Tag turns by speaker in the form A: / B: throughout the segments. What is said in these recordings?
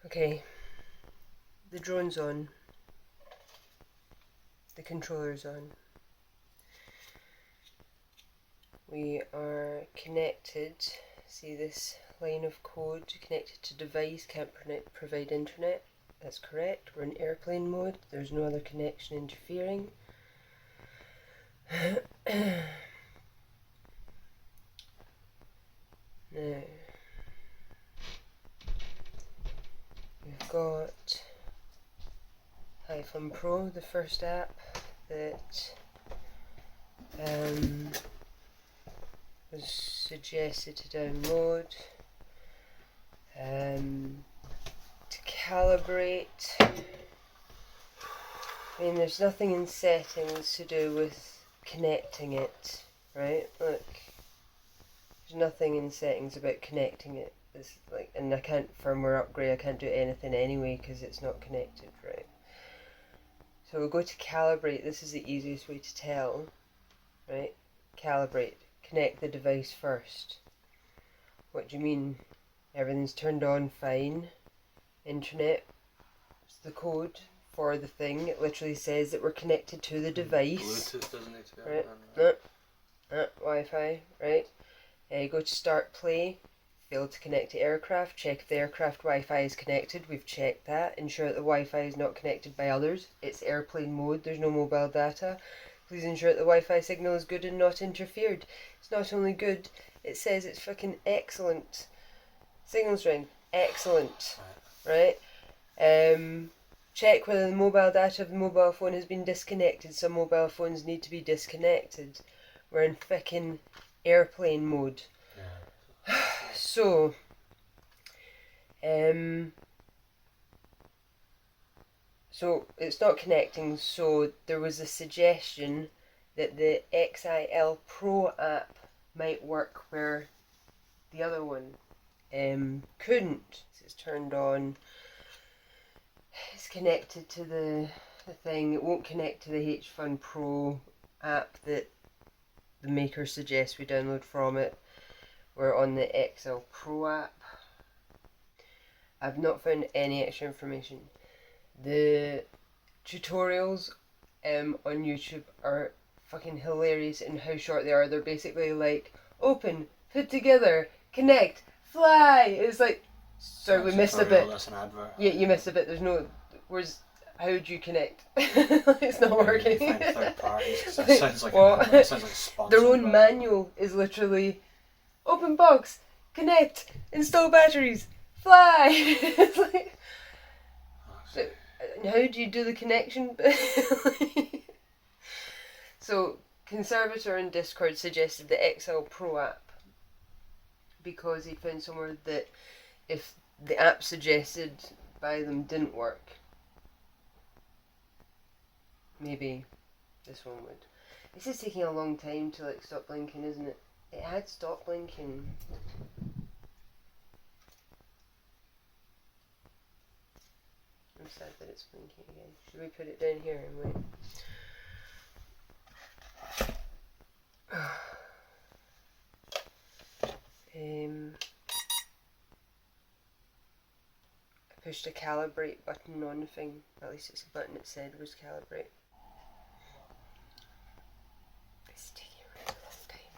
A: Okay, the drone's on, the controller's on. We are connected, see this line of code, connected to device, can't provide internet. That's correct, we're in airplane mode, there's no other connection interfering. Now, we've got HFun Pro, the first app that was suggested to download. To calibrate, I mean, there's nothing in settings to do with connecting it, right? Look, there's nothing in settings about connecting it. It's like, and I can't firmware upgrade, I can't do anything anyway because it's not connected, right? So we'll go to calibrate. This is the easiest way to tell, right? Calibrate, connect the device first. What do you mean? Everything's turned on fine. Internet is the code for the thing. It literally says that we're connected to the device.
B: Bluetooth doesn't need to be
A: right?
B: on.
A: Wi-Fi, right? Go to start play. Failed to connect to aircraft. Check if the aircraft Wi-Fi is connected. We've checked that. Ensure that the Wi-Fi is not connected by others. It's airplane mode. There's no mobile data. Please ensure that the Wi-Fi signal is good and not interfered. It's not only good, it says it's fucking excellent. Signal strength, excellent. Right? Check whether the mobile data of the mobile phone has been disconnected. Some mobile phones need to be disconnected. We're in fucking airplane mode. Yeah. So, so it's not connecting, so there was a suggestion that the XiL Pro app might work where the other one couldn't. So it's turned on, it's connected to the thing. It won't connect to the HFun Pro app that the maker suggests we download from it. We're on the XiL Pro app. I've not found any extra information. The tutorials on YouTube are fucking hilarious in how short they are. They're basically like, open, put together, connect, fly. It's like, sorry, we missed a bit.
B: That's an advert.
A: Yeah, you missed a bit. There's no, where's, how do you connect? It's not working.
B: Find third parties,
A: Like,
B: it sounds like
A: what?
B: it sounds like sponsored.
A: Their own manual is literally, open box, connect, install batteries, fly. It's like, how do you do the connection? So, Conservator in Discord suggested the XiL Pro app because he found somewhere that if the app suggested by them didn't work, maybe this one would. This is taking a long time to like stop blinking, isn't it? It had stopped blinking. I'm sad that it's blinking again. Should we put it down here and wait? I pushed a calibrate button on the thing. At least it's a button it said was calibrate. It's taking a really long time.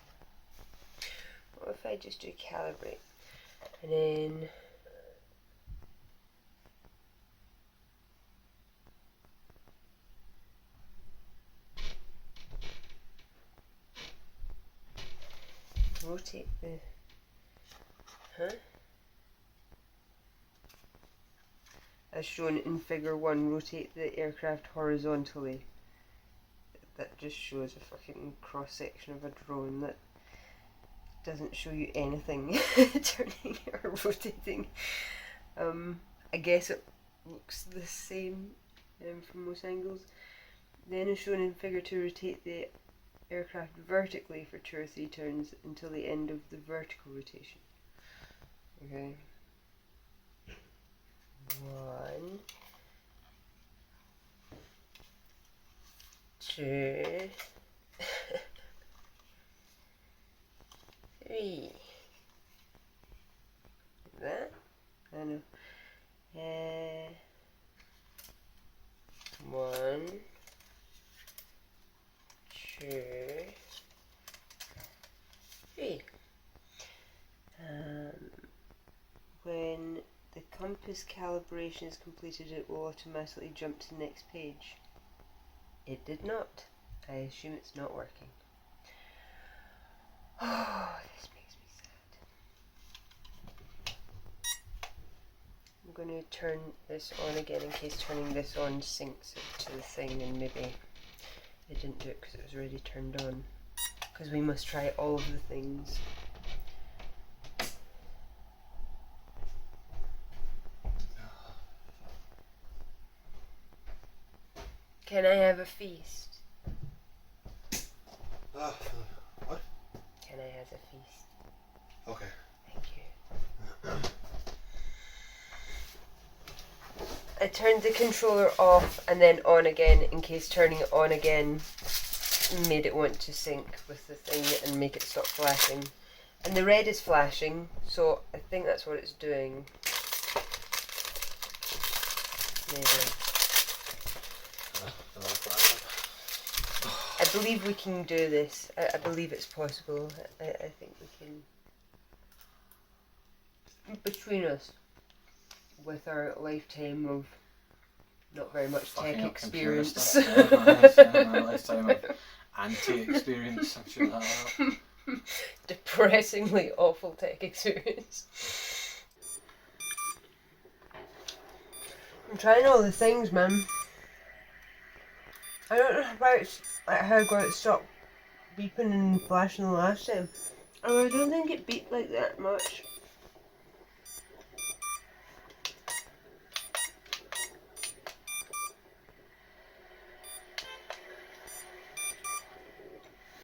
A: What if I just do calibrate and then rotate the, as shown in figure 1, rotate the aircraft horizontally. That just shows a fucking cross section of a drone. That doesn't show you anything turning or rotating. I guess it looks the same from most angles. Then as shown in figure 2, rotate the aircraft vertically for 2 or 3 turns until the end of the vertical rotation. Okay. 1, 2, 3. That? I know. 1, 2, 3. When the compass calibration is completed, it will automatically jump to the next page. It did not. I assume it's not working. Oh, this makes me sad. I'm going to turn this on again in case turning this on syncs it to the thing, and maybe it didn't do it because it was already turned on. Because we must try all of the things. Can I have a feast?
B: What?
A: Can I have a feast?
B: Okay.
A: Thank you. I turned the controller off and then on again in case turning it on again made it want to sync with the thing and make it stop flashing. And the red is flashing, so I think that's what it's doing. Maybe. I believe we can do this. I believe it's possible. I think we can. Between us, with our lifetime of not very much tech experience.
B: A lifetime of anti-experience, I'm sure that will.
A: Depressingly awful tech experience. I'm trying all the things, man. I don't know about how I got it stopped beeping and flashing the last time. Oh, I don't think it beeped like that much.